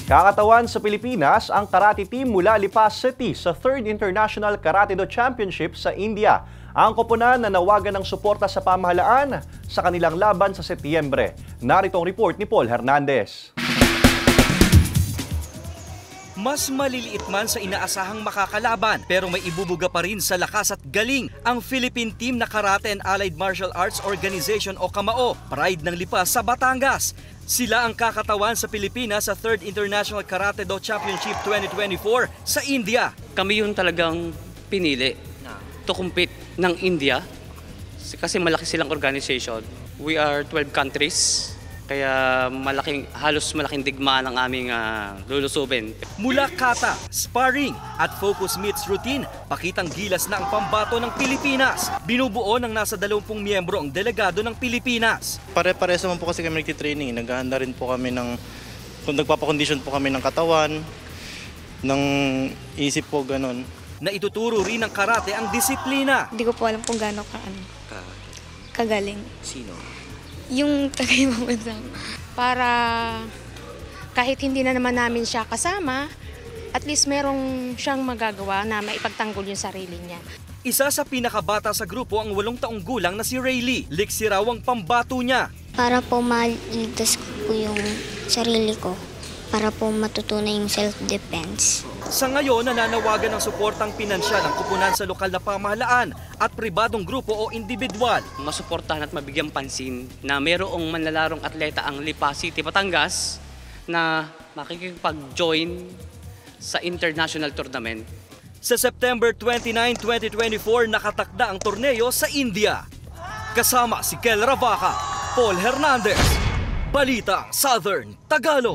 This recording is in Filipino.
Kakatawan sa Pilipinas ang karate team mula Lipa City sa 3rd International Karate Do Championship sa India. Ang koponan na nawagan ng suporta sa pamahalaan sa kanilang laban sa Setyembre. Narito ang report ni Paul Hernandez. Mas maliliit man sa inaasahang makakalaban pero may ibubuga pa rin sa lakas at galing ang Philippine Team na Karate and Allied Martial Arts Organization o KAMAO, pride ng Lipa sa Batangas. Sila ang kakatawan sa Pilipinas sa 3rd International Karate Do Championship 2024 sa India. Kami yung talagang pinili to compete ng India kasi malaki silang organization. We are 12 countries. Kaya halos malaking digma ng aming lulusubin. Mula kata, sparring at focus meets routine, pakitang gilas na ang pambato ng Pilipinas. Binubuo ng nasa 20 miyembro ang delegado ng Pilipinas. Pare-pares naman po kasi kami nagtitraining. Naghahanda rin po kami nagpapakondisyon po kami ng katawan, ng isip po, ganun. Naituturo rin ng karate ang disiplina. Hindi ko po alam kung gaano kagaling. Sino? Yung taga-ibang bansa. Para kahit hindi na naman namin siya kasama, at least merong siyang magagawa na maipagtanggol yung sarili niya. Isa sa pinakabata sa grupo ang 8 taong gulang na si Rayleigh. Liksi raw ang pambato niya. Para po maligtas ko yung sarili ko. Para po matutunan yung self-defense. Sa ngayon, nananawagan ng suportang pinansyal ang kupunan sa lokal na pamahalaan at pribadong grupo o individual. Masuportahan at mabigyang pansin na mayroong manlalarong atleta ang Lipa City, Batangas na makikipag-join sa international tournament. Sa September 29, 2024, nakatakda ang torneo sa India. Kasama si Kel Ravaca, Paul Hernandez, Balitang Southern Tagalog.